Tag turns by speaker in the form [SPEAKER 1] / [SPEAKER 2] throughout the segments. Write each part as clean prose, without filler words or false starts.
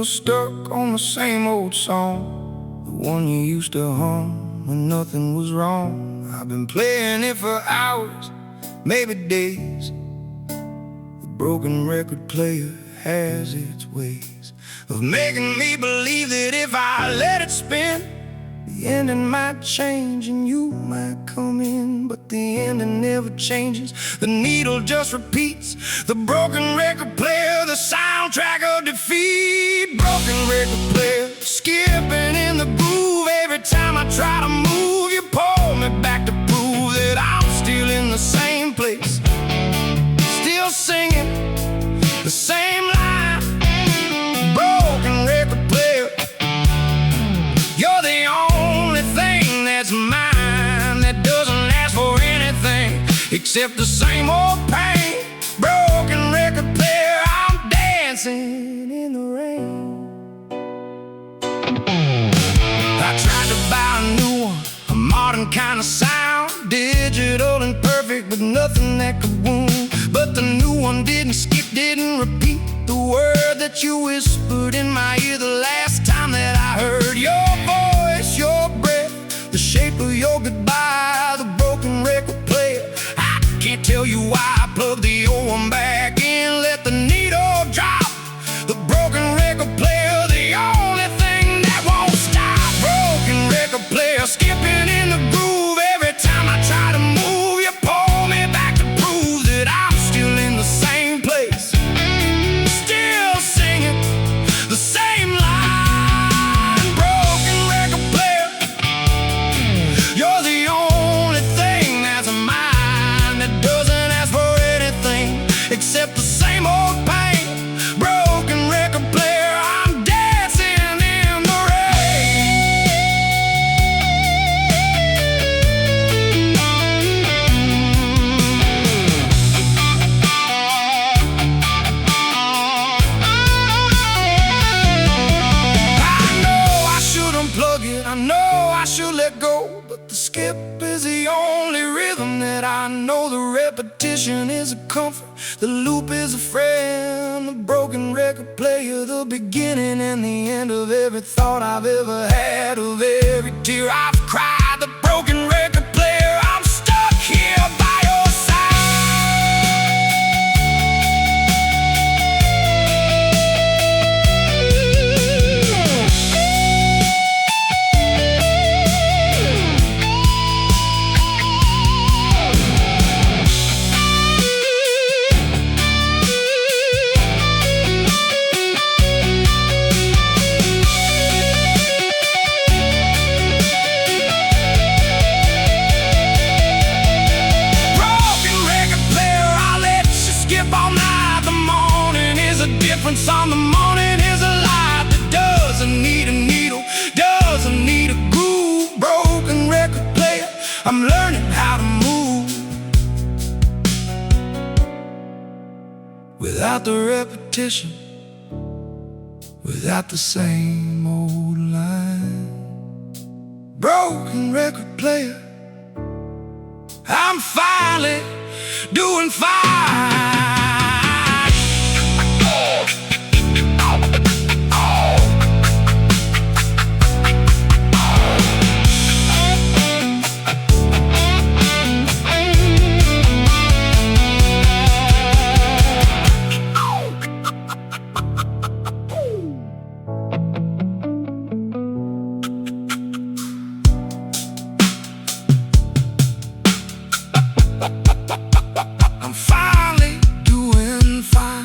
[SPEAKER 1] still stuck on the same old song, the one you used to hum when nothing was wrong. I've been playing it for hours, maybe days. The broken record player has its ways of making me believe that if I let it spin, the ending might change and you might come in. But the ending never changes, the needle just repeats. The broken record player, the soundtrack of defeat. Broken record player, skipping in the groove. Every time I try to move, you pull me back to prove that I'm still in the same place, still singing the same line. Broken record player, you're the only thing that's mine, that doesn't ask for anything except the same old pain. Broken record player, I'm dancing in the rain. I tried to buy a new one, a modern kind of sound, digital and perfect, but nothing that could wound. But the new one didn't skip, didn't repeat the word that you whispered in my ear the last time that I heard your voice, your breath, the shape of your goodbye. The broken record player, I can't tell you why I plugged the old one back in, let the needle drop. The broken record player, the only thing that won't stop. Broken record player, skipping in the groove. Every time I try to move, you pull me back to prove that I'm still in the same place, still singing the same line. Broken record player, you're the only thing that's mine, that doesn't ask for anything except the same old pain. Broken record player, I'm dancing in the rain. I know I should unplug it, I know I should let go, but the skip is the only rhythm that I know. The repetition is a comfort, the loop is a friend. The broken record player, the beginning and the end of every thought I've ever had, of every tear I've cried. The broken record player, I'm stuck here by your side. On the morning is a life that doesn't need a needle, doesn't need a groove. Broken record player, I'm learning how to move without the repetition, without the same old line. Broken record player, I'm finally doing fine. I'm finally doing fine.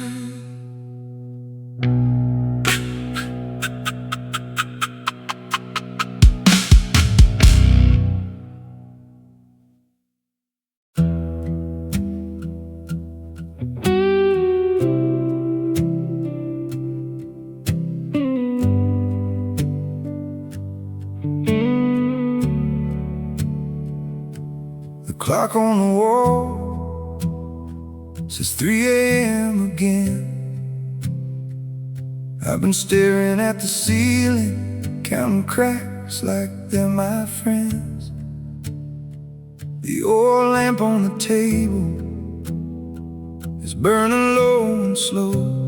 [SPEAKER 1] The clock on the wall says 3 a.m. again. I've been staring at the ceiling, counting cracks like they're my friends. The oil lamp on the table is burning low and slow.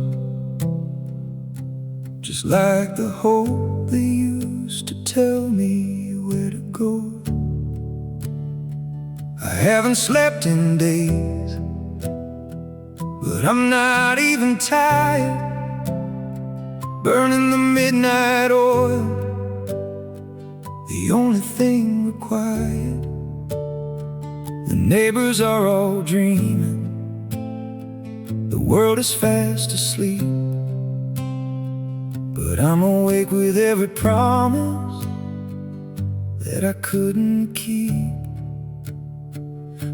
[SPEAKER 1] just like the hope they used to tell me where to go. I haven't slept in days, but I'm not even tired. Burning the midnight oil, the only thing required. The neighbors are all dreaming, the world is fast asleep, but I'm awake with every promise that I couldn't keep.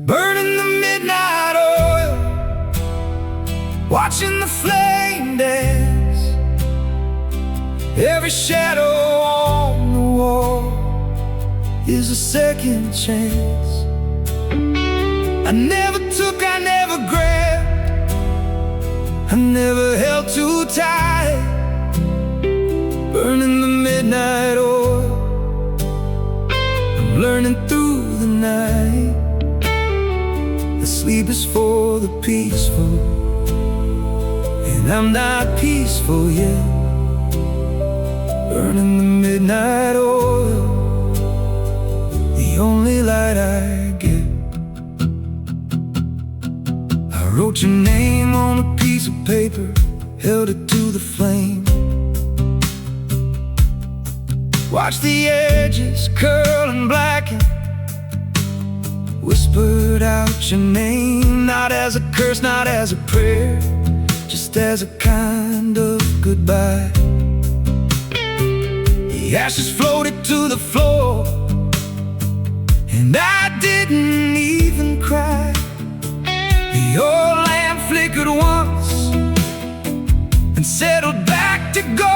[SPEAKER 1] Burning the midnight oil, watching the flame dance. Every shadow on the wall is a second chance. I never took, I never grabbed, I never held too tight. Burning the midnight oil, I'm learning through the night. The sleep is for the peaceful, and I'm not peaceful yet. Burning the midnight oil, the only light I get. I wrote your name on a piece of paper, held it to the flame. Watched the edges curl and blacken, whispered out your name, not as a curse, not as a prayer, just as a kind of goodbye. The ashes floated to the floor, and I didn't even cry. The oil lamp flickered once and settled back to gold.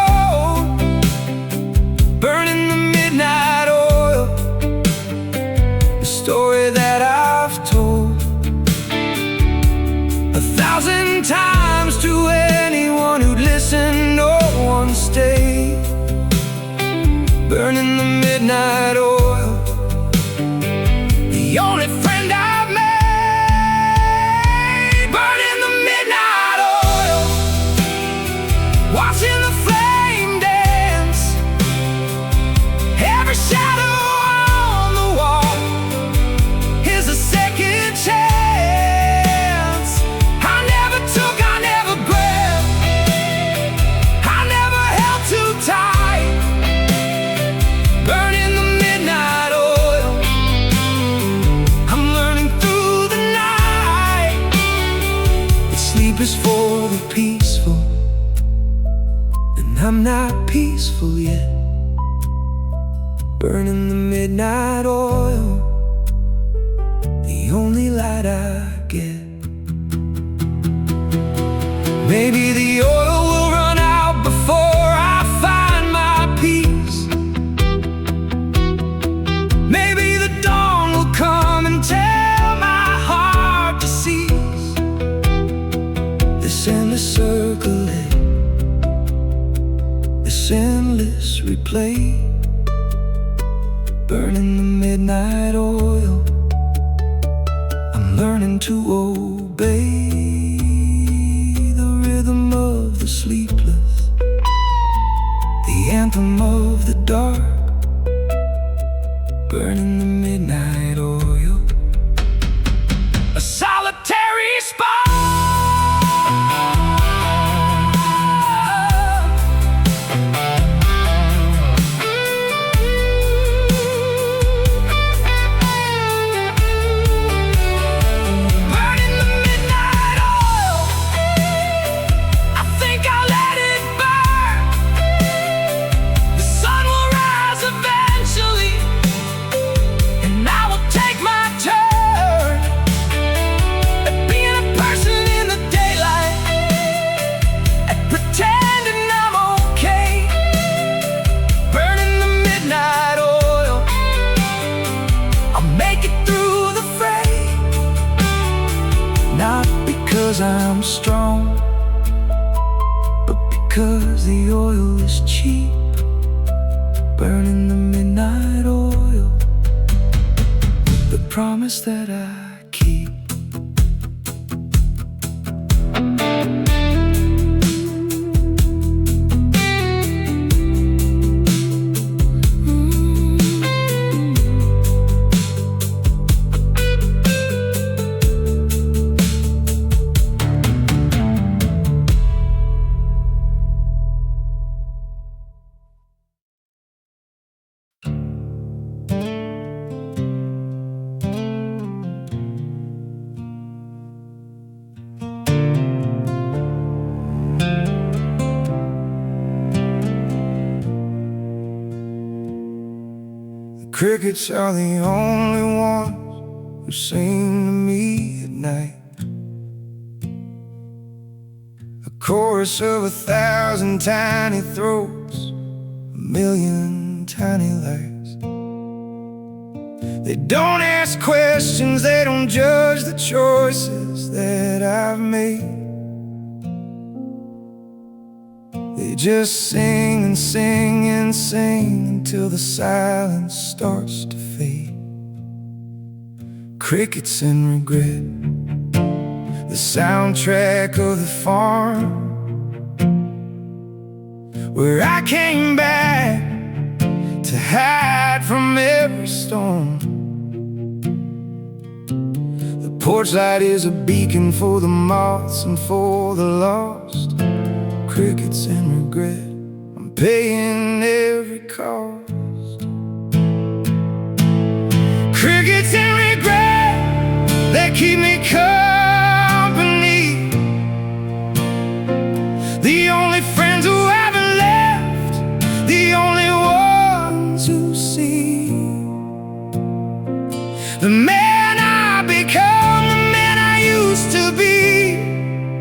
[SPEAKER 1] Burning the midnight oil, the story that I've told 1,000 times to anyone who'd listen. No one stayed. Burning the midnight oil, the only friend I've made. Burning the midnight oil, watching the flame dance. Every shadow on the wall is a second chance. I never took, I never grabbed, I never held too tight. Burning the midnight oil, I'm learning through the night. The sleep is for the peaceful, and I'm not peaceful yet. Burning the midnight oil, the only light I get. Maybe the oil will run out before I find my peace. Maybe the dawn will come and tell my heart to cease this endless circling, this endless replay. Burning the midnight oil, I'm learning to obey the rhythm of the sleepless, the anthem of the dark. Burning the midnight oil, a solitary spot. Burning the midnight oil, I think I'll let it burn. The sun will rise eventually, and I will take my turn at being a person in the daylight, at pretending I'm okay. Burning the midnight oil, I'll make it through the fray. Not because I'm strong, but because the oil is cheap. Burning the midnight oil, the promise that I keep. Crickets are the only ones who sing to me at night. A chorus of 1,000 tiny throats, 1,000,000 tiny lights. They don't ask questions, they don't judge the choices that I've made. They just sing and sing and sing until the silence starts to fade. Crickets and regret, the soundtrack of the farm, where I came back to hide from every storm. The porch light is a beacon for the moths and for the lost. Crickets and regret, I'm paying every cost. Crickets and regret, they keep me company. The only friends who haven't left, the only ones who see the man I become, the man I used to be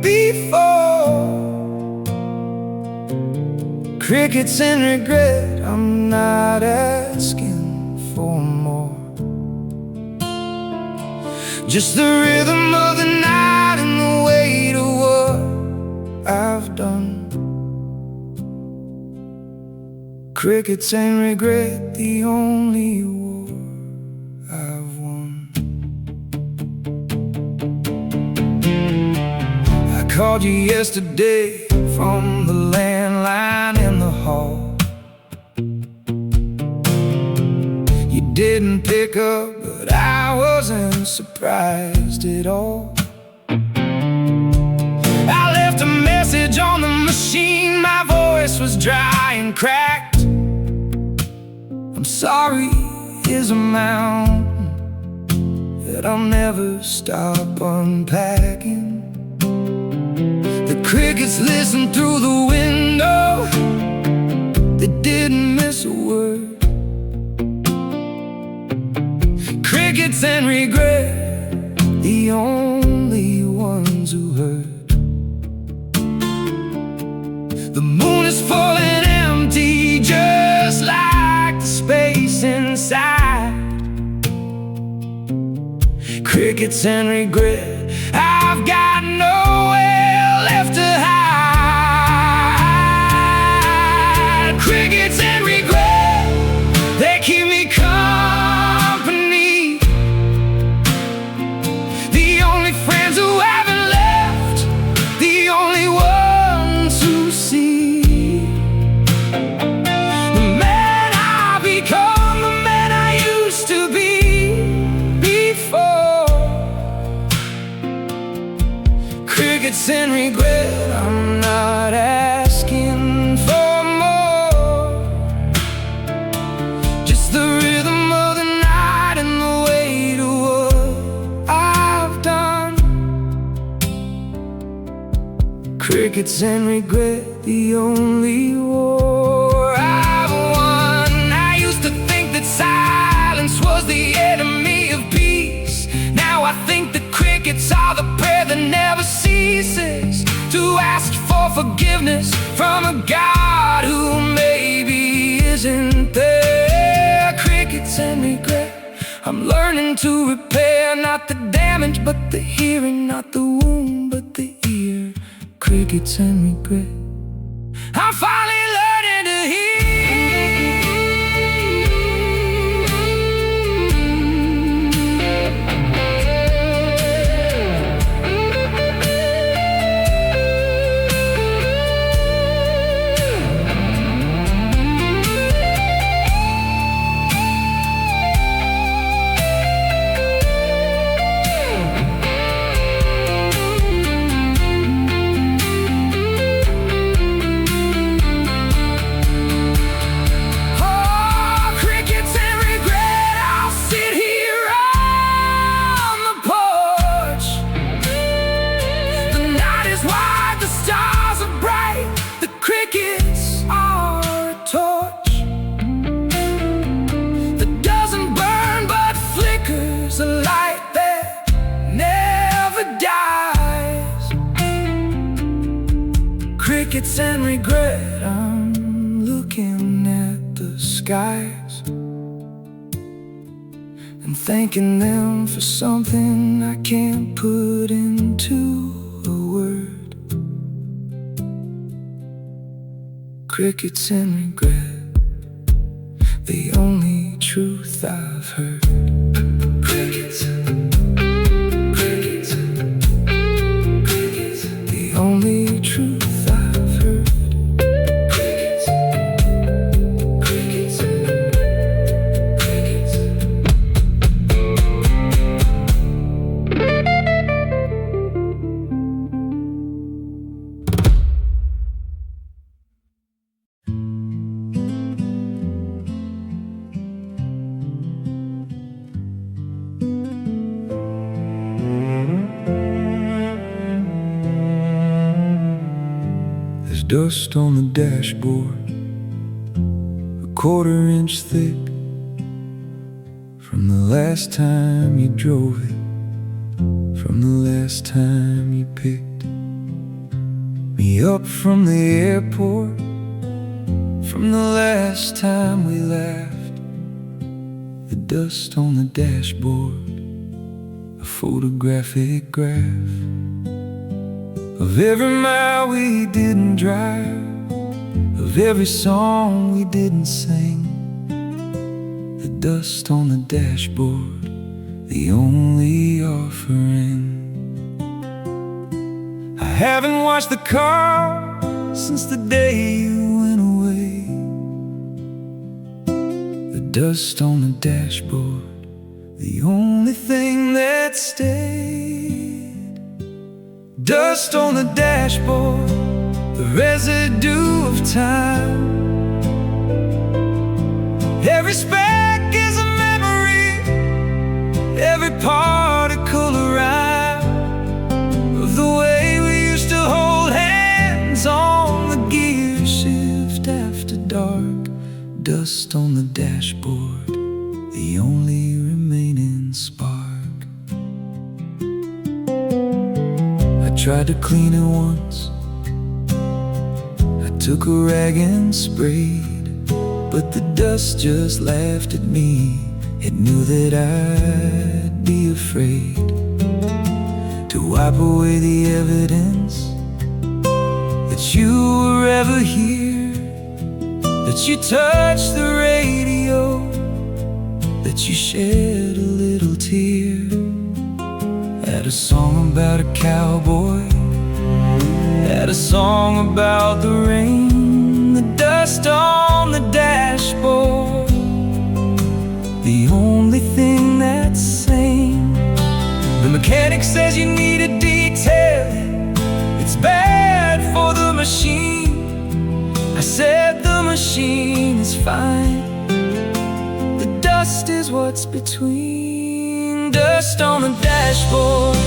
[SPEAKER 1] before. Crickets and regret, I'm not asking for more. Just the rhythm of the night and the weight of what I've done. Crickets and regret, the only war I've won. I called you yesterday from the landline in the hall. You didn't pick up, but I wasn't surprised at all. I left a message on the machine, my voice was dry and cracked. I'm sorry is a mountain that I'll never stop unpacking. The crickets listened through the window, they didn't miss a word. Crickets and regret, the only ones who heard. The moon is full and empty, just like the space inside. Crickets and regret, I've got nowhere left to hide. Crickets and regret, they keep me company. The only friends who haven't left, the only ones who see the man I become, the man I used to be before. Crickets and regret, I'm not asking for more. Just the rhythm of the night and the weight of what I've done. Crickets and regret, the only war I've won. I used to think that silence was the enemy of peace. Now I think that crickets are the prayer that never ceases to ask for forgiveness from a God who maybe isn't there. Crickets and regret, I'm learning to repair not the damage but the hearing, not the wound but the ear. Crickets and regret, I'm finally learning to hear. and regret. I'm looking at the skies and thanking them for something I can't put into a word. Crickets and regret, the only truth I've heard. Crickets, crickets, crickets, the only truth I've heard. Crickets, crickets, crickets. There's dust on the dashboard, a quarter-inch thick, from the last time you drove it, from the last time you picked me up from the airport, from the last time we laughed. The dust on the dashboard, a photographic graph of every mile we didn't drive, of every song we didn't sing. The dust on the dashboard, the only offering. I haven't washed the car since the day you went away. The dust on the dashboard, the only thing that stayed. Dust on the dashboard, the residue of time. Every speck is a memory, every particle a rhyme of the way we used to hold hands on the gear shift after dark. Dust on the dashboard, the only remaining spark. I tried to clean it once, I took a rag and sprayed, but the dust just laughed at me. It knew that I'd be afraid to wipe away the evidence that you were ever here, that you touched the radio, that you shed a little tear at a song about a cowboy, at a song about the rain. The dust on the dashboard, the only thing that's sane. The mechanic says you need a detail, it's bad for the machine. I said the machine is fine, the dust is what's between. Dust on the dashboard,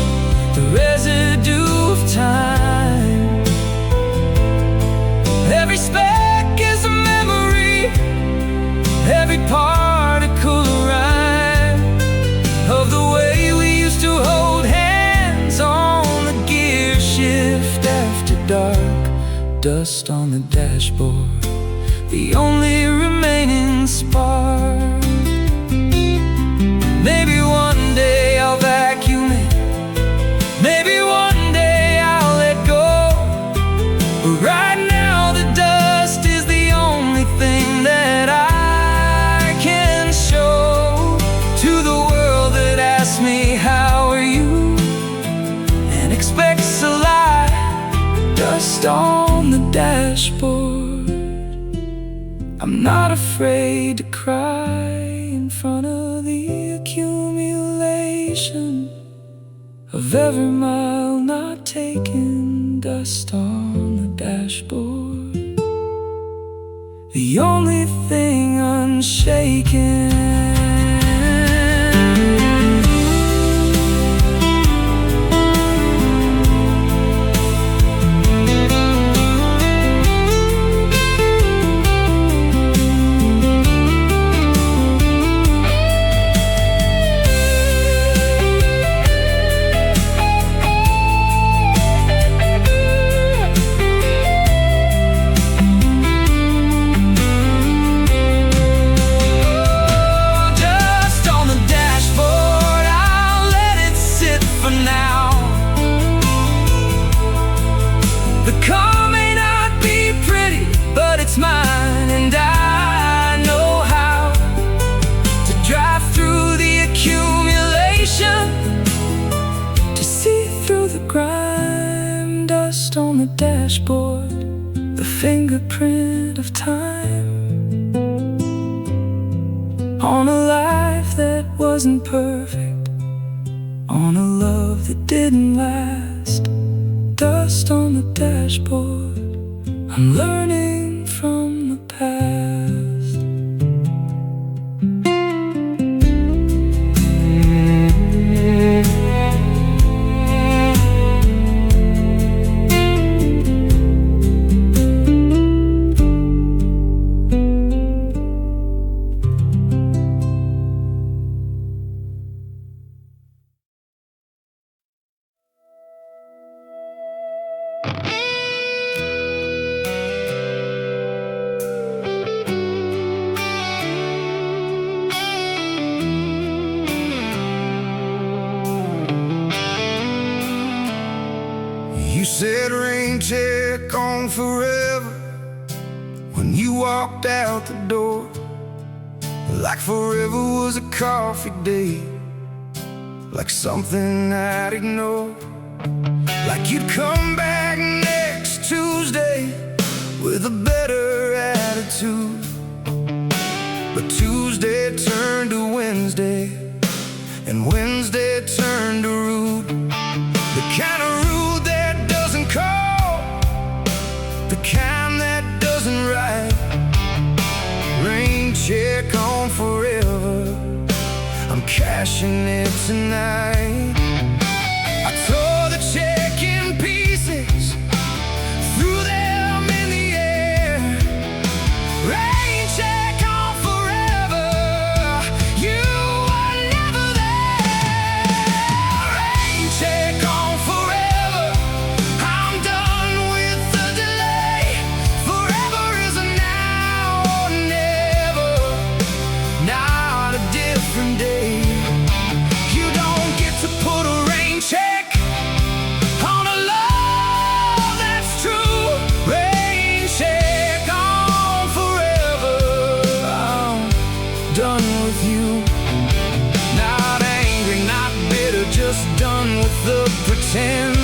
[SPEAKER 1] the residue of time. Every speck is a memory, every particle a rhyme of the way we used to hold hands on the gear shift after dark. Dust on the dashboard, the only remaining spark. Maybe one day I'll vacuum it, maybe one day I'll let go, but right now the dust is the only thing that I can show to the world that asks me how are you and expects a lie. Dust on the dashboard, I'm not afraid to cry in front of the accumulation of every mile not taken. Dust on the dashboard, the only thing unshaken. dashboard, the fingerprint of time on a life that wasn't perfect, on a love that didn't last. Dust on the dashboard, I'm learning from the past. You said rain check on forever when you walked out the door, like forever was a coffee date, like something I'd ignore. Like you'd come back next Tuesday with a better attitude, but Tuesday turned to Wednesday, and Wednesday turned to rude. The kind of rude that doesn't call, the kind that doesn't write. Rain check on forever, I'm cashing it tonight. I tore the check in pieces, threw them in the air. Rain check on forever, you were never there. Rain check on forever, I'm done with the delay. Forever is a now or never, not a different day. You don't get to put a rain check on a love that's true. Rain check on forever, I'm done with you. Not angry, not bitter, just done with the pretend.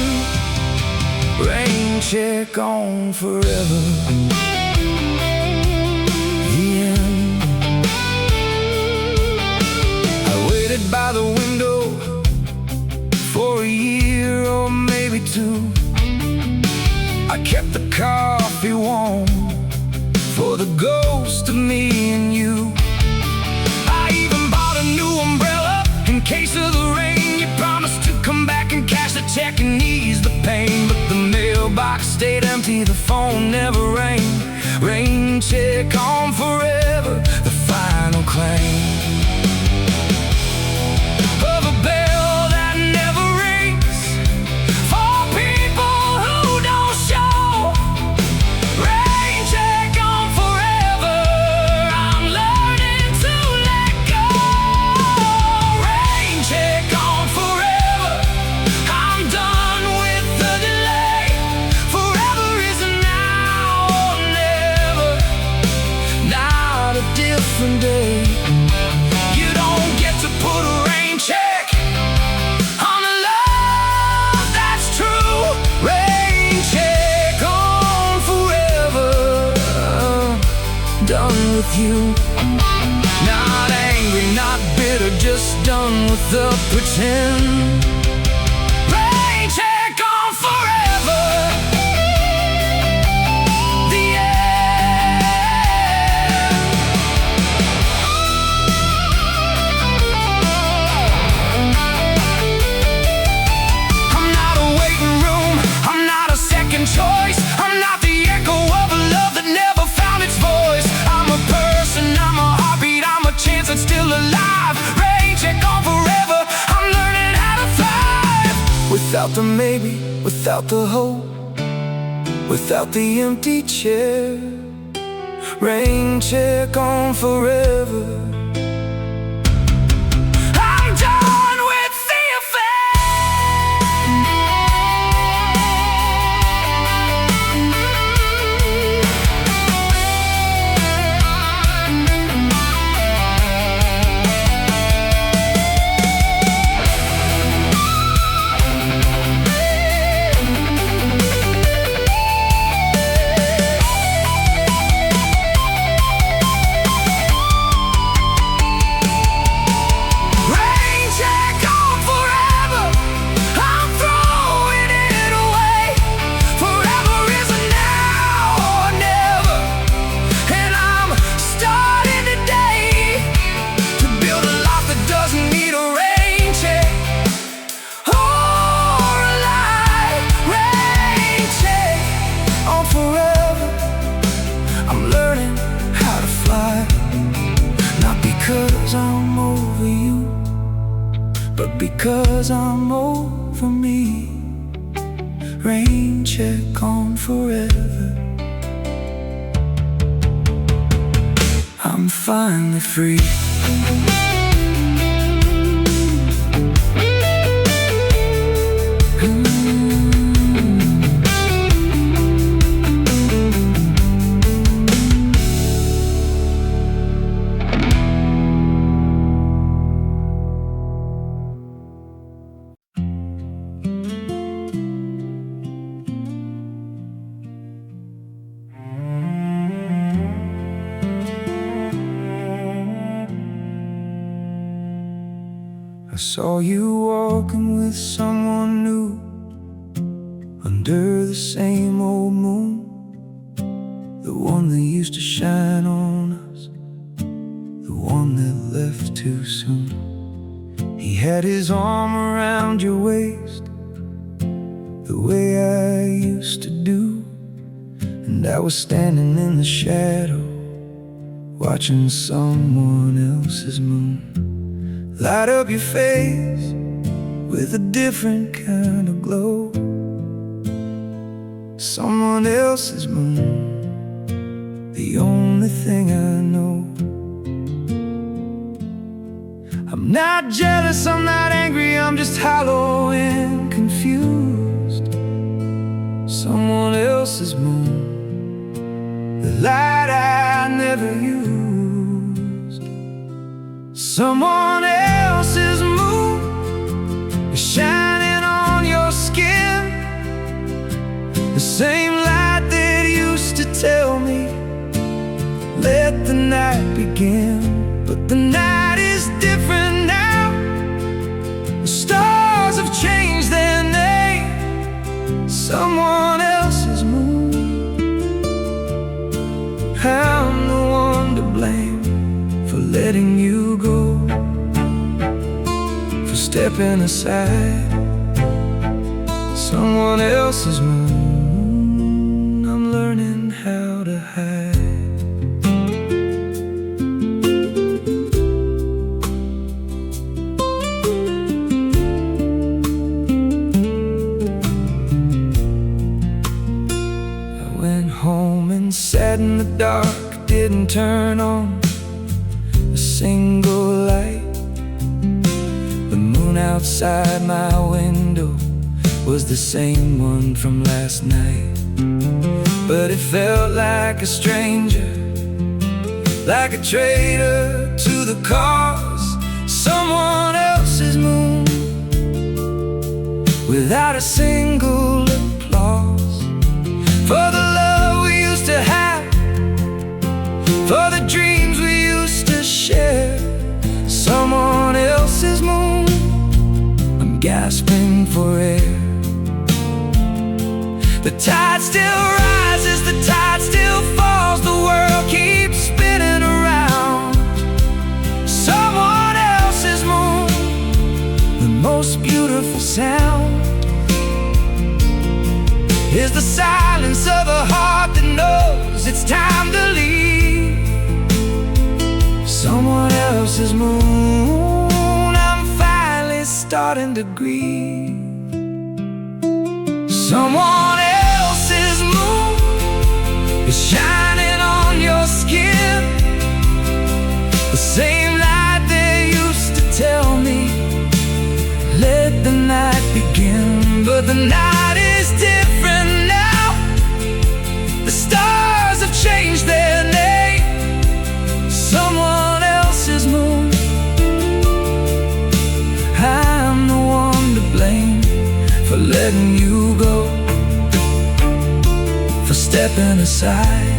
[SPEAKER 1] Rain check on forever. The end. I waited by the window for a year or maybe two. I kept the coffee warm for the ghost of me and you. I even bought a new umbrella in case of the rain. You promised to come back and cash the check and ease the pain, but the mailbox stayed empty, the phone never rang. Rain check on forever, the final claim of a bell that never rings for people who don't show. Rain check on forever, I'm learning to let go. Rain check on forever, I'm done with the delay. Forever is a now or never, not a different day. You don't get to put a rain check on a love that's true. Rain check on forever, done with you. Not angry, not bitter, just done with the pretend. Rain check on forever. The end. I'm not a waiting room, I'm not a second choice. I'm not the echo of a love that never found its voice. I'm a person, I'm a heartbeat, I'm a chance that's still alive. Rain check on forever, I'm learning how to thrive. Without the maybe, without the hope, without the empty chair. Rain check on forever, I'm done with the affair. 'cause I'm over me. Rain check on forever. I'm finally free. I saw you walking with someone new under the same old moon, the one that used to shine on us, the one that left too soon. He had his arm around your waist, the way I used to do, and I was standing in the shadow, watching someone else's moon light up your face with a different kind of glow. Someone else's moon, the only thing I know. I'm not jealous, I'm not angry, I'm just hollow and confused. Someone else's moon, the light I never used. Someone else's moon is shining on your skin, the same light that used to tell me, let the night begin. But the night is different now. The stars have changed their name. Someone else's moon. I'm the one to blame for letting you go, for stepping aside. Someone else's moon, I'm learning how to hide. I went home and sat in the dark, didn't turn on a single light. The moon outside my window was the same one from last night, but it felt like a stranger, like a traitor to the cause. Someone else's moon, without a single applause, for the love we used to have, for the dreams we used to share. Someone else's moon, I'm gasping for air. The tide still rises, the tide still falls, the world keeps spinning around. Someone else's moon, the most beautiful sound is the silence of a heart that knows it's time to leave. Someone else's moon, I'm finally starting to grieve. Someone else's moon is shining on your skin, the same light they used to tell me, let the night begin. But the night is different now. The stars have changed their name. Someone else's moon, I'm the one to blame for letting you go, for stepping aside.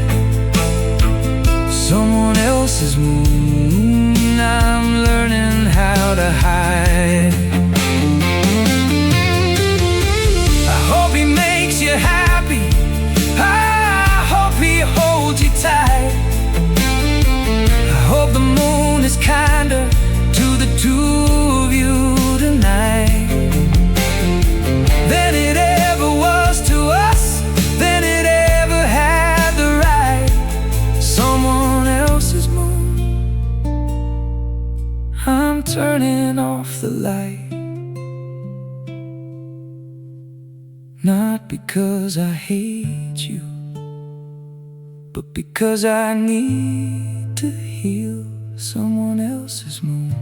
[SPEAKER 1] Someone else's moon, I'm learning how to hide. I hope he makes you happy, I hope he holds you tight. I hope the moon is kinder to the two of you tonight than it ever was to us, than it ever had the right. Someone else's moon, I'm turning off the light. Not because I hate you, but because I need to heal someone else's moon,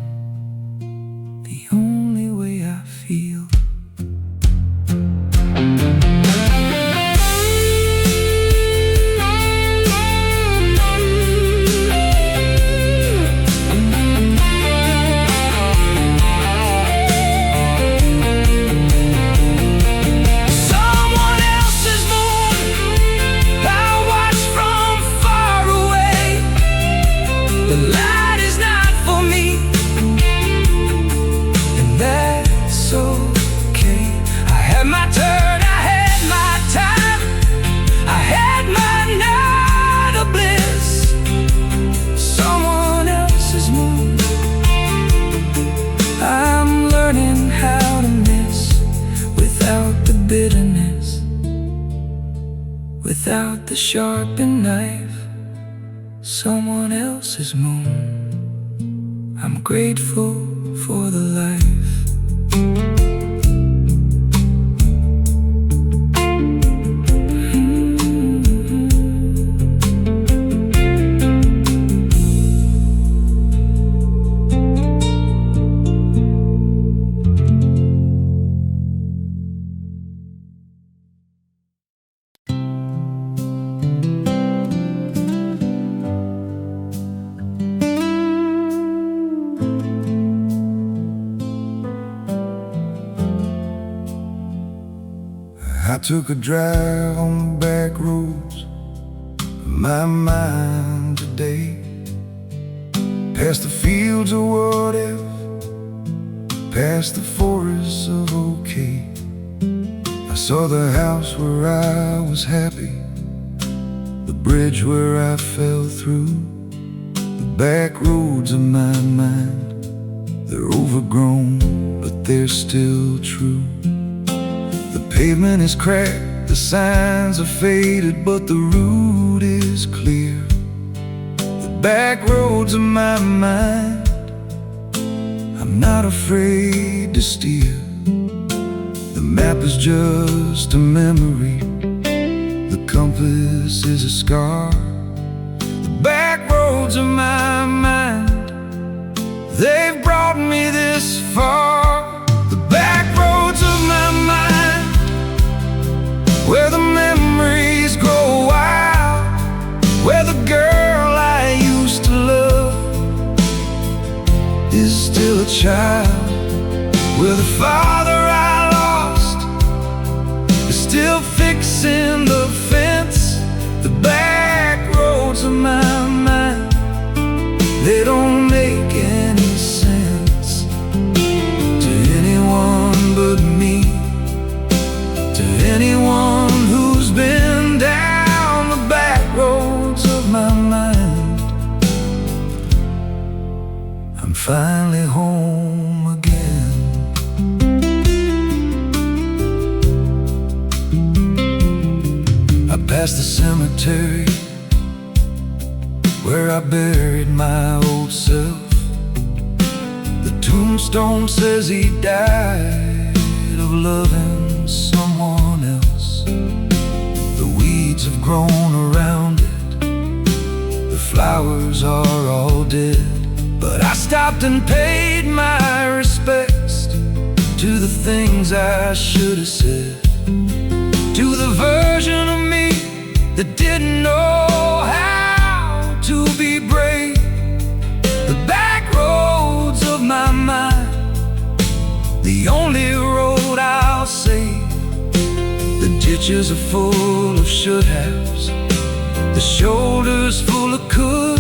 [SPEAKER 1] the only way I feel. Without the sharpened knife, someone else's moon. I'm grateful for the life. I took a drive on the back roads of my mind today, past the fields of what if, past the forests of okay. I saw the house where I was happy, the bridge where I fell through. The back roads of my mind, they're overgrown, but they're still true. The pavement is cracked, the signs are faded, but the route is clear. The back roads of my mind, I'm not afraid to steer. The map is just a memory, the compass is a scar. The back roads of my mind, they've brought me this far. The back roads of my mind, where the memories grow wild, where the girl I used to love is still a child, where the father I lost is still fixing the fence. The back roads of my mind, they don't make any sense to anyone but me, to anyone who's been down the back roads of my mind. I'm finally home again. I passed the cemetery where I buried my old self. The tombstone says he died of loving someone else. The weeds have grown around it, the flowers are all dead, but I stopped and paid my respects to the things I should have said, to the version of me that didn't know how to be brave. The back roads of my mind, the only road I'll say. The ditches are full of should-haves, the shoulders full of could.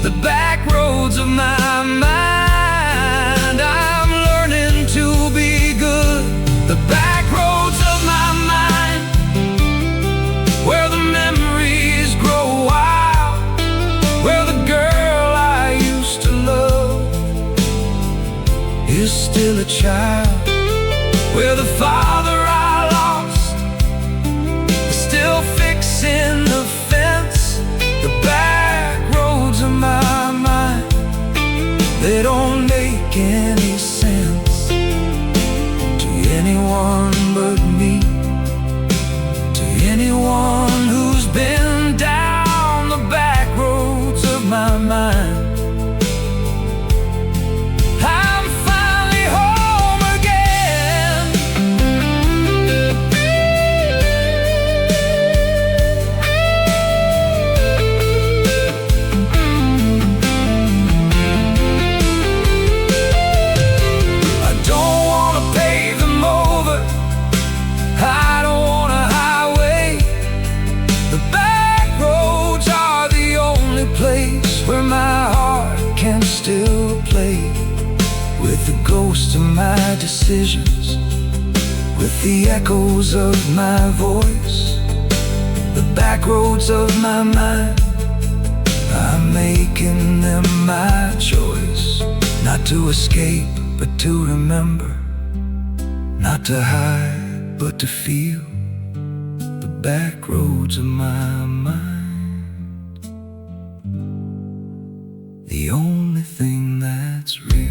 [SPEAKER 1] The back roads of my mind, I'm learning to be good. The back roads of my mind, where the memories grow wild, where the girl I used to love is still a child, where the father I lost is still fixing the fence. The back roads of my mind, they don't make any sense to anyone but me, decisions with the echoes of my voice. The back roads of my mind, I'm making them my choice. Not to escape, but to remember. Not to hide, but to feel. The back roads of my mind, the only thing that's real.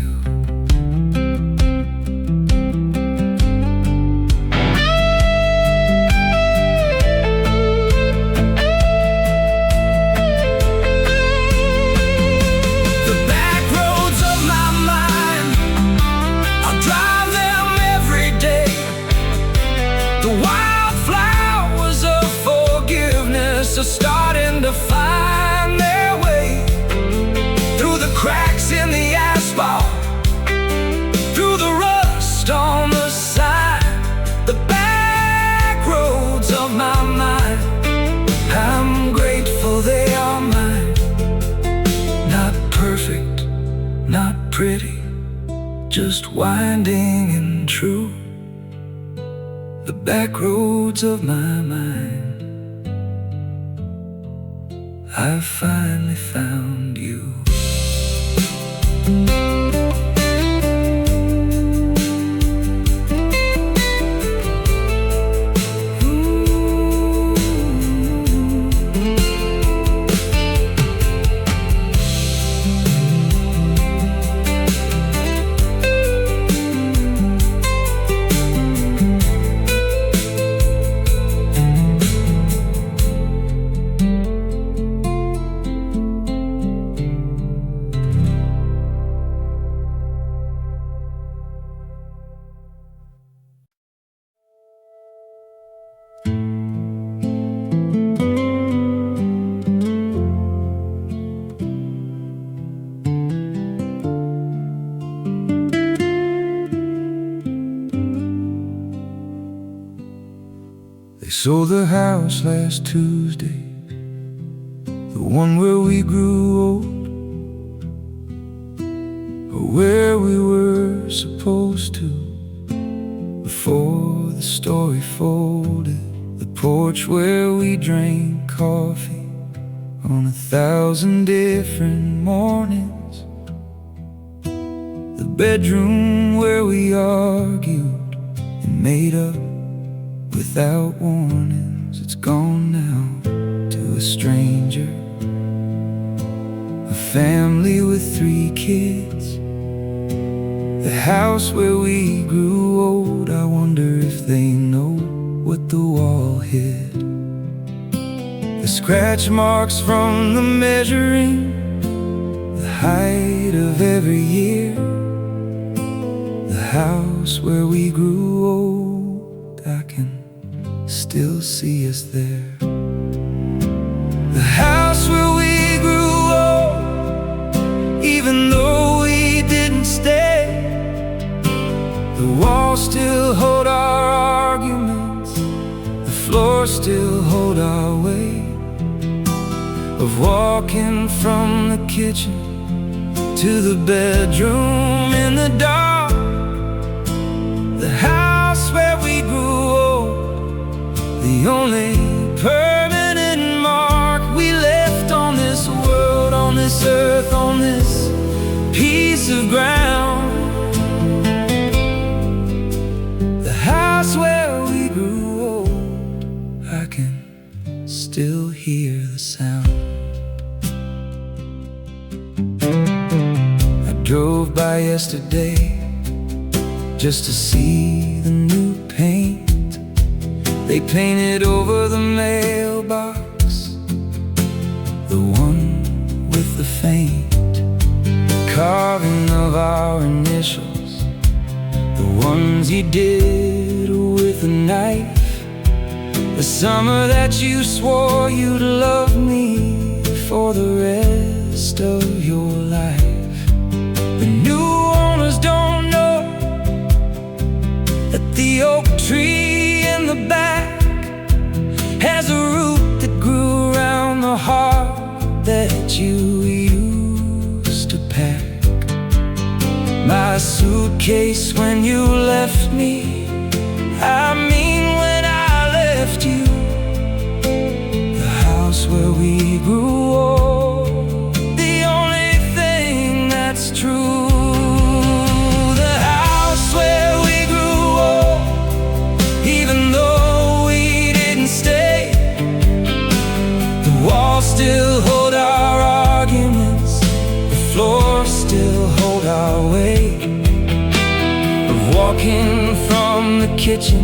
[SPEAKER 1] Starting to find their way through the cracks in the asphalt, through the rust on the side. The back roads of my mind, I'm grateful they are mine. Not perfect, not pretty, just winding and true. The back roads of my mind, I finally found you. They sold the house last Tuesday, the one where we grew old, or where we were supposed to, before the story folded. The porch where we drank coffee on 1,000 different mornings. The bedroom where we argued and made up without warnings. It's gone now to a stranger, a family with 3 kids. The house where we grew old, I wonder if they know what the wall hid. The scratch marks from the measuring, the height of every year. The house where we grew old, I can still see us there. The house where we grew old, even though we didn't stay. The walls still hold our arguments, the floor still hold our weight of walking from the kitchen to the bedroom in the dark. The house where we grew old, the only permanent mark we left on this world, on this earth, on this piece of ground. The house where we grew old, I can still hear the sound. I drove by yesterday just to see the new paint they painted over the mailbox, the one with the faint carving of our initials, the ones you did with a knife. The summer that you swore you'd love me for the rest of your life. The new owners don't know that the oak tree in the back has a root that grew around the heart that you used to pack. My suitcase when you left me. I mean when I left you. The house where we grew old, the only thing that's true. The house where we grew old, even though we didn't stay. The walls still hold our arguments, the floor still hold our weight. Walking from the kitchen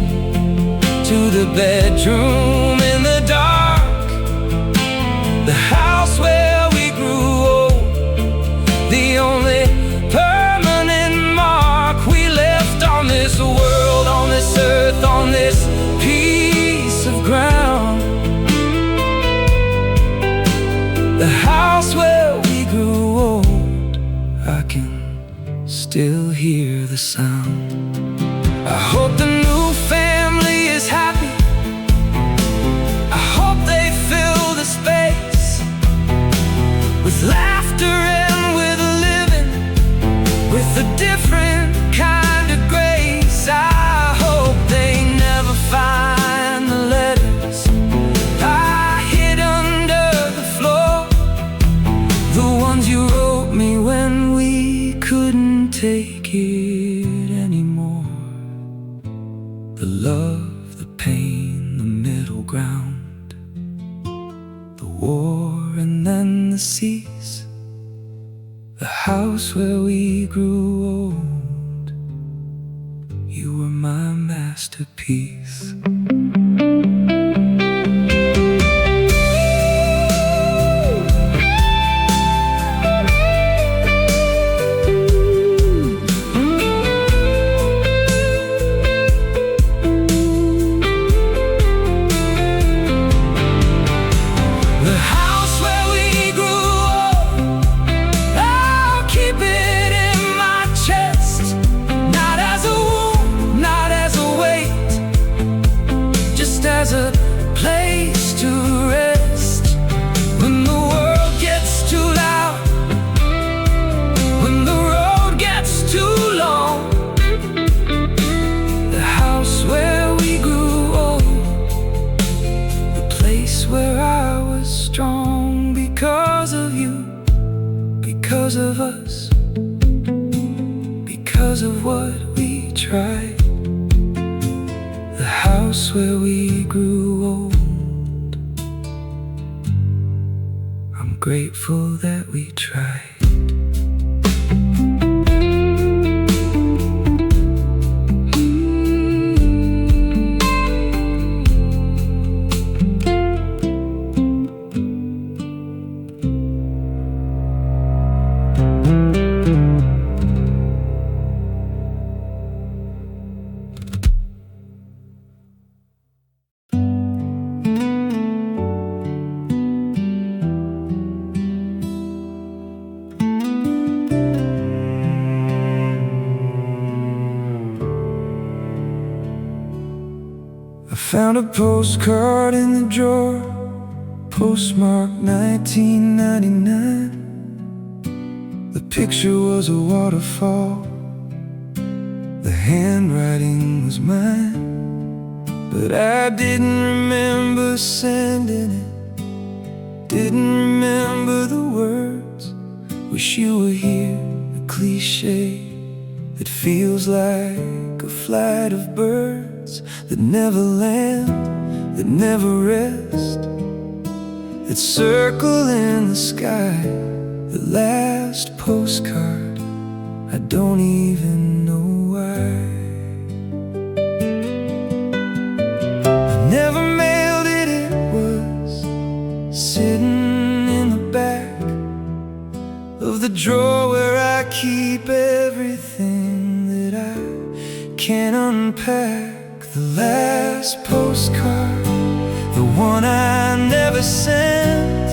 [SPEAKER 1] to the bedroom in the dark. The house where we grew old, the only permanent mark we left on this world, on this earth, on this piece of ground. The house where we grew old, I can still hear the sound. I hope the new family is happy. I hope they fill the space with laughter and with living, with a different kind of grace. I hope they never find the letters I hid under the floor, the ones you wrote me when we couldn't take it anymore. The love, the pain, the middle ground, the war and then the seas. The house where we grew old, you were my masterpiece. As a place to rest when the world gets too loud, when the road gets too long. The house where we grew old, the place where I was strong because of you, because of us, because of what we tried. The house where we grew old, I'm grateful that we tried. Found a postcard in the drawer, postmarked 1999. The picture was a waterfall, the handwriting was mine, but I didn't remember sending it, didn't remember the words. Wish you were here, a cliche that feels like a flight of birds that never land, that never rest, that circle in the sky. The last postcard, I don't even know why. I never mailed it, it was sitting in the back of the drawer where I keep everything that I can't unpack. The last postcard, the one I never sent,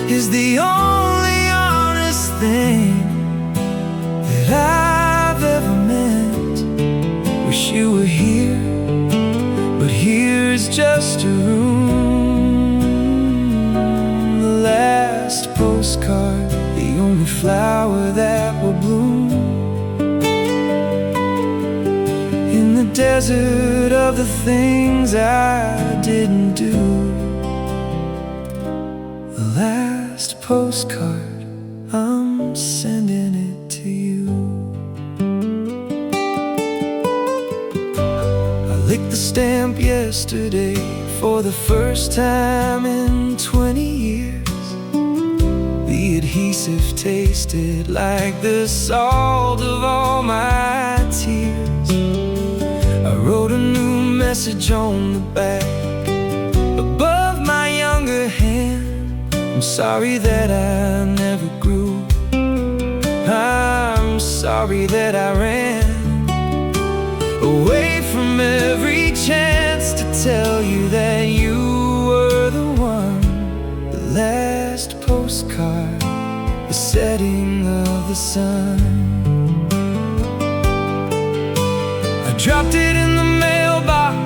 [SPEAKER 1] is the only honest thing that I've ever meant. Wish you were here, but here's just a room. The last postcard, the only flower that will bloom. desert of the things I didn't do. The last postcard, I'm sending it to you. I licked the stamp yesterday for the first time in 20 years. The adhesive tasted like the salt of all my tears. I wrote a new message on the back above my younger hand. I'm sorry that I never grew. I'm sorry that I ran away from every chance to tell you that you were the one. The last postcard, the setting of the sun. I dropped it in the mailbox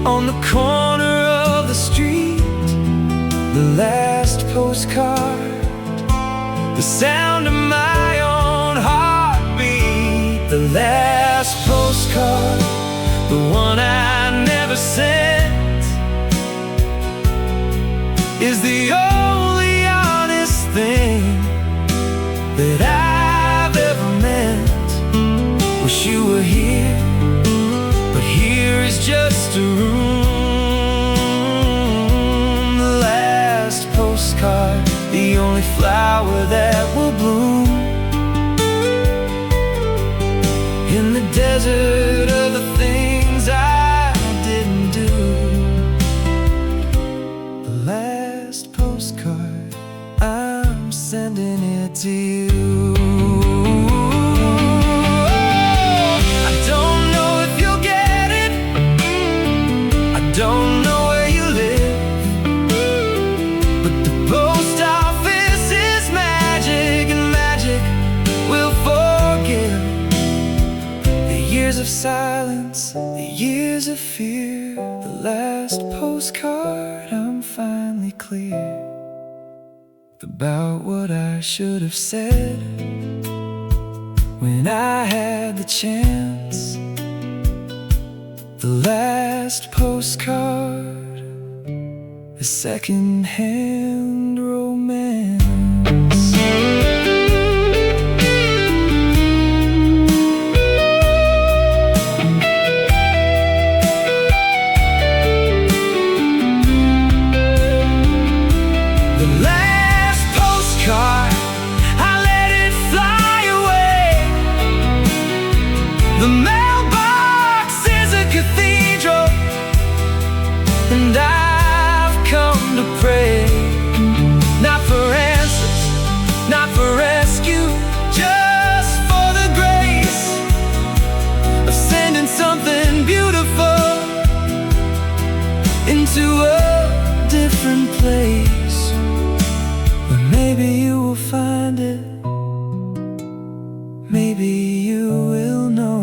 [SPEAKER 1] on the corner of the street. The last postcard, the sound of my own heartbeat. The last postcard, the one I never sent, is the only honest thing that I've ever meant. Wish you were here, but here is just a room. The last postcard, the only flower that will bloom in the desert of the things I didn't do. The last postcard, I'm sending it to you. I don't know if you'll get it. I don't know where you live, but the post office is magic, and magic will forgive the years of silence, the years of fear. The last postcard, I'm finally clear about what I should have said when I had the chance. The last postcard, a second-hand romance. The mailbox is a cathedral, and I've come to pray, not for answers, not for rescue, just for the grace of sending something beautiful into a different place, where maybe you will find it, maybe you will know.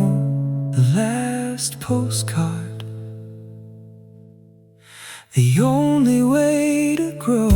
[SPEAKER 1] The last postcard, the only way to grow.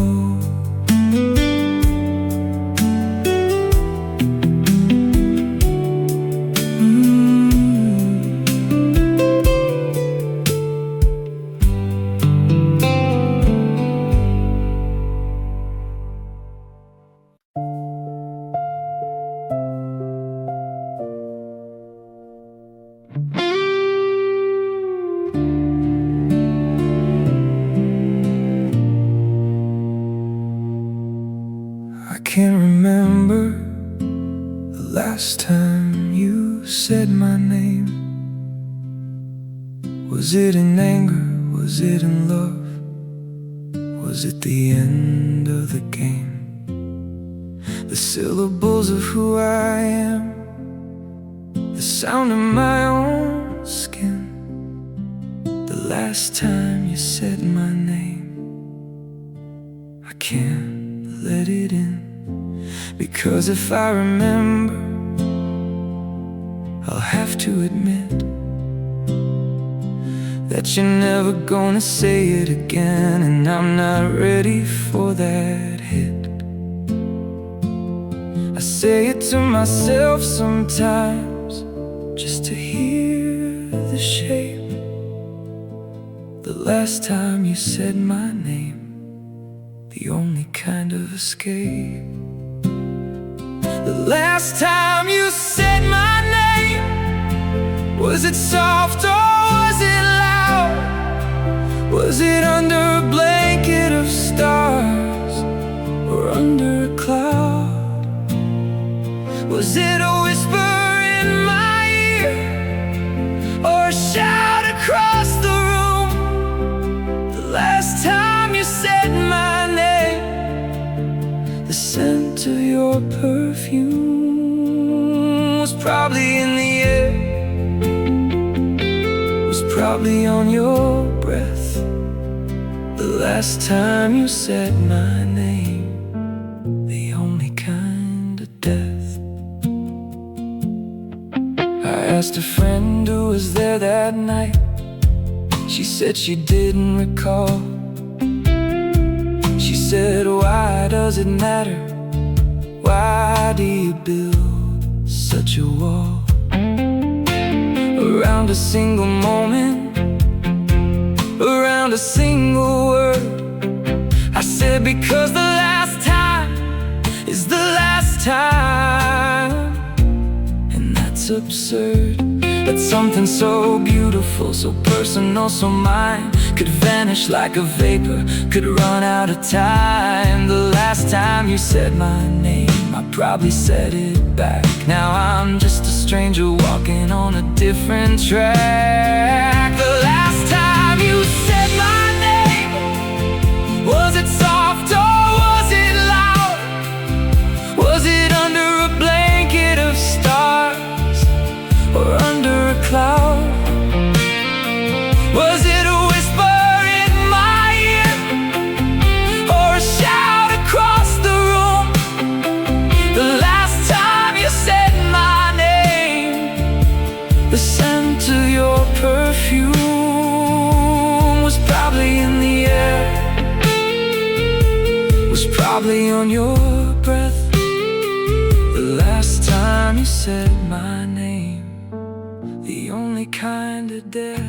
[SPEAKER 1] I can't remember the last time you said my name. Was it in anger? Was it in love? Was it the end of the game? The syllables of who I am, the sound of my own skin. The last time you said my name, I can't let it in. Because if I remember, I'll have to admit that you're never gonna say it again, and I'm not ready for that hit. I say it to myself sometimes, just to hear shape. The last time you said my name, the only kind of escape. The last time you said my name, was it soft or was it loud? Was it under a blanket of stars or under a cloud? Was it a whisper in my ear or a shout across the room? The last time you said my name, the scent of your perfume was probably in the air, was probably on your breath. The last time you said my name, the only kind of death. I asked a friend who was there that night. She said she didn't recall. She said, why does it matter? Why do you build such a wall around a single moment, around a single word? I said, because the last time is the last time. And that's absurd, that something so beautiful, so personal, so mine, could vanish like a vapor, could run out of time. The last time you said my name, I probably said it back. Now I'm just a stranger walking on a different track. The last time you said my name, was it soft or was it loud? Was it under a blanket of stars or under a cloud? Was it a whisper in my ear or a shout across the room? The last time you said my name, the scent of your perfume was probably in the air, was probably on your breath. The last time you said my name, the only kind of death.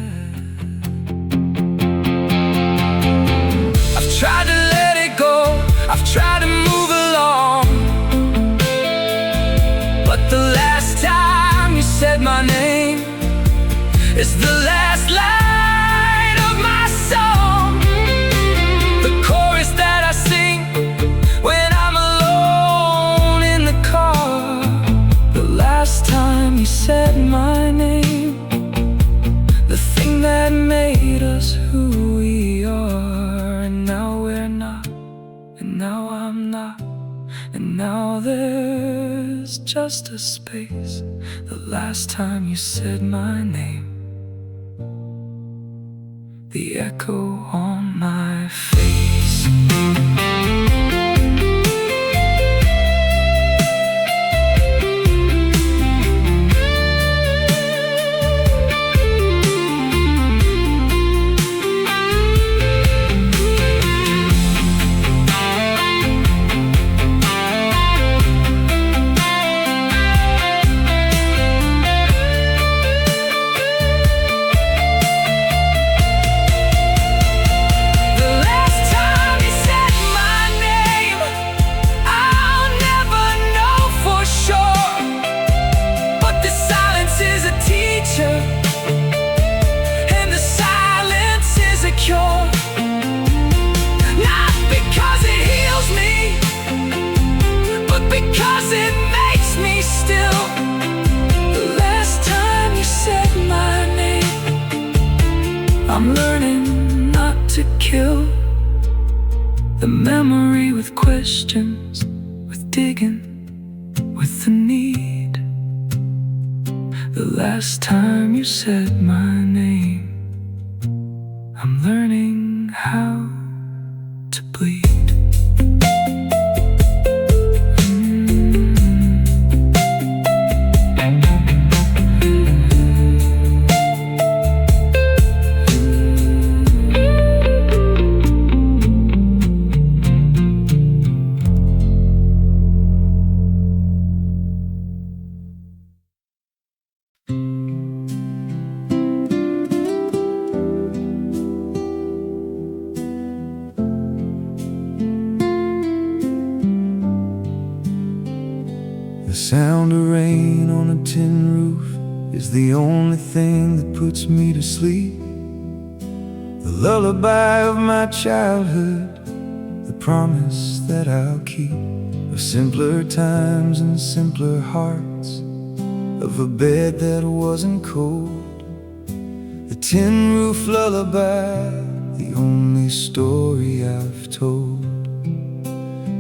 [SPEAKER 1] I've tried to let it go, I've tried to move along, but the last time you said my name is the last line of my song. The chorus that I sing when I'm alone in the car. The last time you said my name, the thing that made us who we are. And now we're not, and now I'm not, and now there's just a space. The last time you said my name, the echo on my face. And the silence is a cure, not because it heals me, but because it makes me still. The last time you said my name, I'm learning not to kill the memory with questions, with digging, with the need. The last time you said my name, I'm learning how to bleed. The sound of rain on a tin roof is the only thing that puts me to sleep. The lullaby of my childhood, the promise that I'll keep, of simpler times and simpler hearts, of a bed that wasn't cold. The tin roof lullaby, the only story I've told.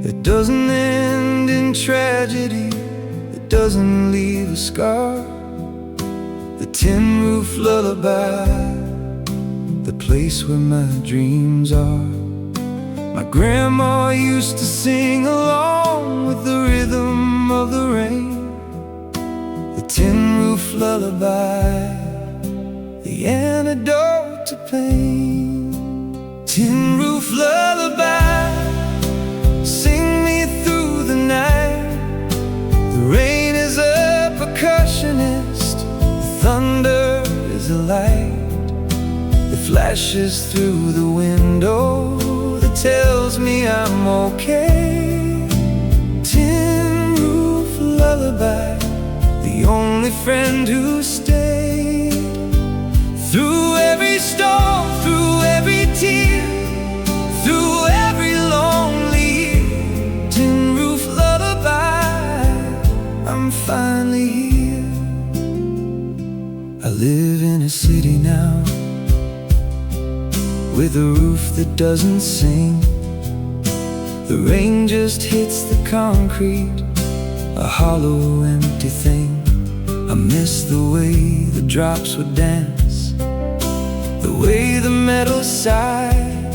[SPEAKER 1] It doesn't end in tragedy, it doesn't leave a scar. The tin roof lullaby, the place where my dreams are. My grandma used to sing along with the rhythm of the rain. The tin roof lullaby, the antidote to pain. Tin roof lullaby, sing me through the night. The rain is a percussionist, the thunder is a light that flashes through the window, that tells me I'm okay. Tin roof lullaby, the only friend who stayed through every storm, through every tear, through every lonely year. Tin roof lullaby, I'm finally here. I live in a city now, with a roof that doesn't sing. The rain just hits the concrete, a hollow, empty thing. I miss the way the drops would dance, the way the metal sighed.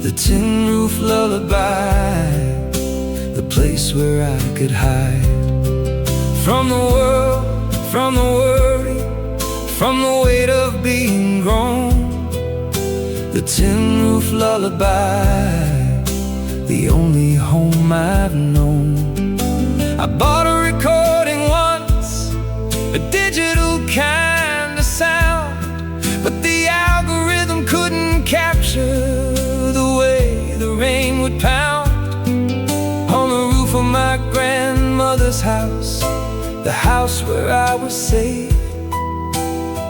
[SPEAKER 1] The tin roof lullaby, the place where I could hide from the world, from the worry, from the weight of being grown. The tin roof lullaby, the only home I've known. I bought a recording once, a digital kind of sound, but the algorithm couldn't capture the way the rain would pound on the roof of my grandmother's house, the house where I was safe.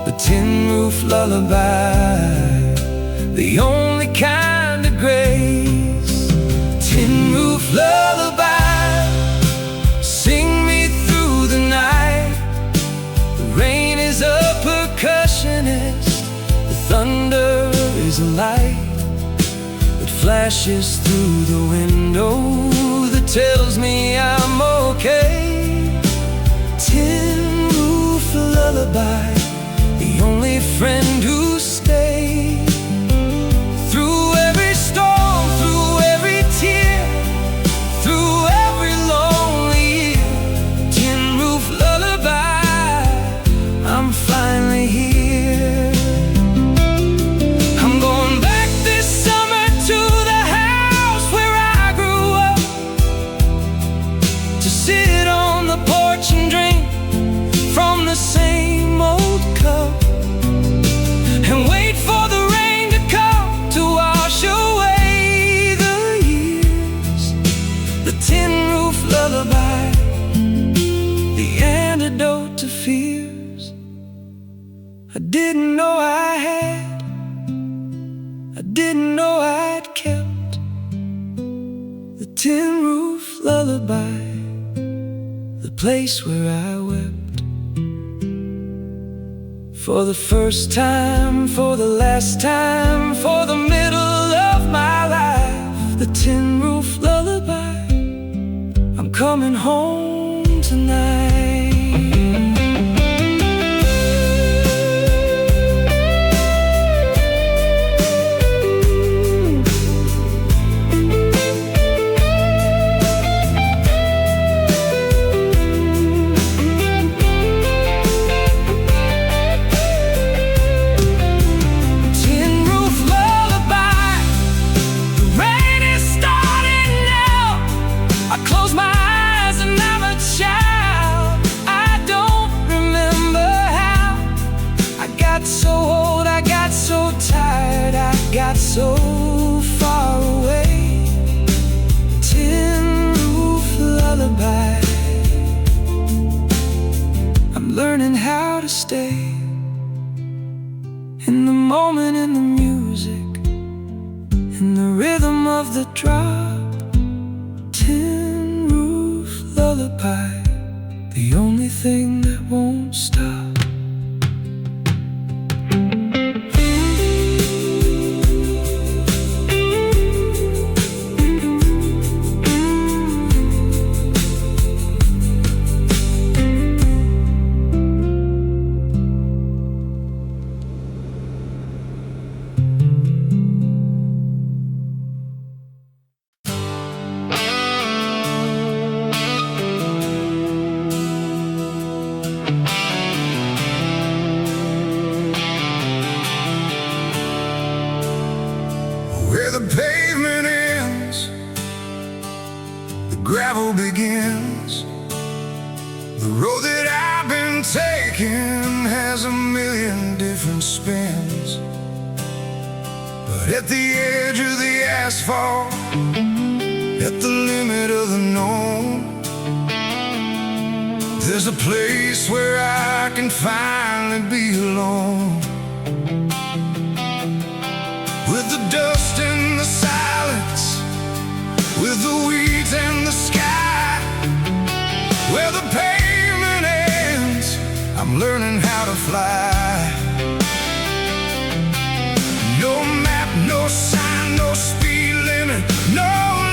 [SPEAKER 1] The tin roof lullaby, the only kind of grace. Tin roof lullaby, sing me through the night. The rain is a percussionist, the thunder is a light that flashes through the window, that tells me I'm okay. Tin roof lullaby, the only friend who stayed through every storm, through every tear, through every lonely year. Tin roof lullaby, I'm finally here. I'm going back this summer to the house where I grew up, to sit on the porch and drink from the same old cup, and wait for the rain to come to wash away the years. The tin roof lullaby, the antidote to fears I didn't know I had, I didn't know I'd kept. The tin roof lullaby, the place where I wept. For the first time, for the last time, for the middle of my life. The tin roof lullaby, I'm coming home tonight.
[SPEAKER 2] Close my eyes and I'm a child.
[SPEAKER 1] stay in the moment, in the music, in the rhythm of the drop. Tin roof lullaby, the only thing that won't stop. Where the pavement ends, the gravel begins. The road that I've been taking has a million different spins, but at the edge of the asphalt, at the limit of the known, there's a place where I can finally be alone. With the dust and the silence, with the weeds and the sky, where the pavement ends, I'm learning how to fly. No map, no sign, no speed limit, no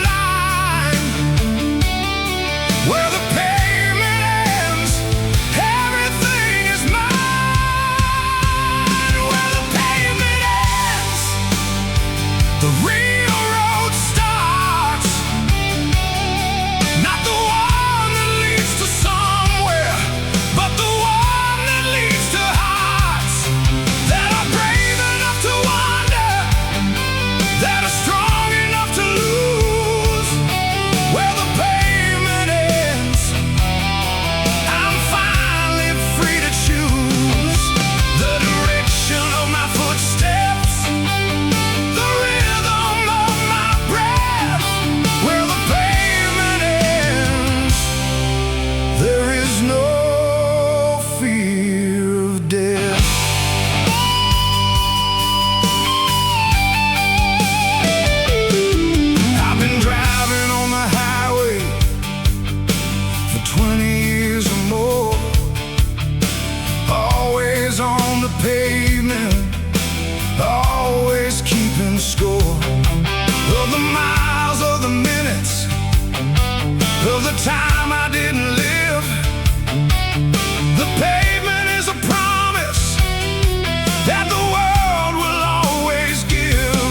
[SPEAKER 1] line. Where the pavement ends, everything is mine. Where the pavement ends, the real road starts. Not the one that leads to somewhere, but the one that leads to hearts that are brave enough to wander, that are strong enough to lose. Where the pavement ends, I'm finally free to choose the direction of my footsteps, the rhythm of my breath. Where the pavement ends, there is no fear of death. I've been driving on the highway for 20 years or more, always on the pavement, always keeping score of the miles, of the minutes, of the time I didn't live. The pavement is a promise that the world will always give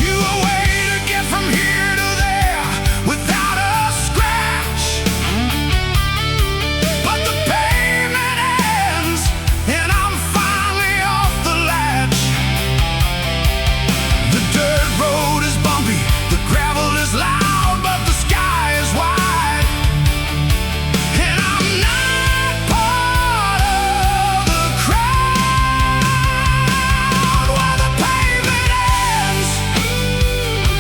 [SPEAKER 1] you a way to get from here to there without a scratch. But the pavement ends, and I'm finally off the latch. The dirt road is bumpy, the gravel is loud, but the sky is wide. And I'm not part of the crowd. Where the pavement ends,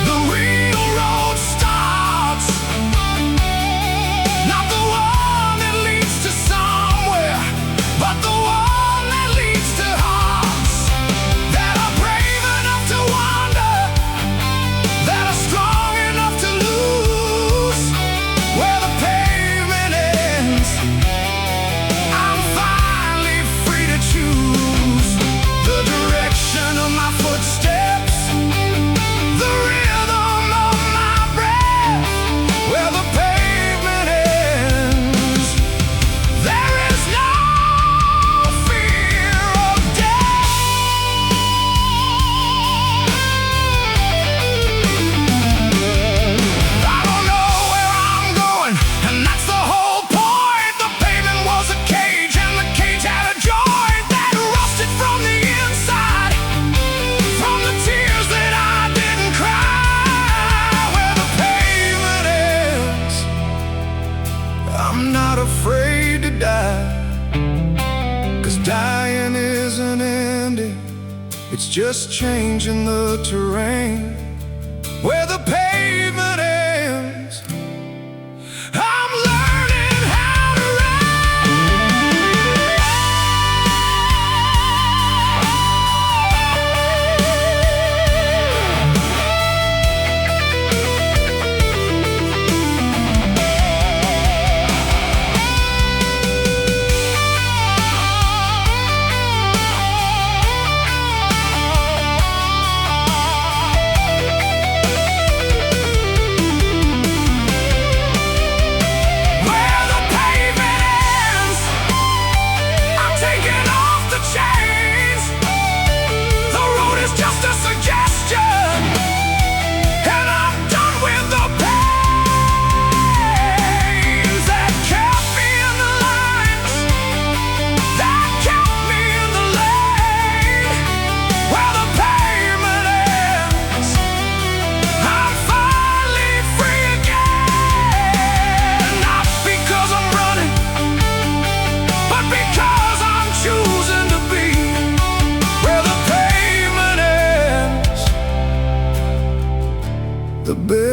[SPEAKER 1] the real road starts. Not the one that leads to somewhere, but the one that leads to hearts that are brave enough to wander, that are strong enough to lose. Where the pavement ends, I'm finally free to choose the direction of my footsteps, the rhythm of my breath. Where the pavement ends, there is no fear of death. I don't know where I'm going, and that's the whole point. The pavement was a cage, and the cage had a joint that rusted from the inside, from the tears that I didn't cry. Where the pavement ends, I'm not afraid to die, 'cause dying isn't ending, it's just changing the terrain. Where the pavement ends, I'm learning how to ride. the best.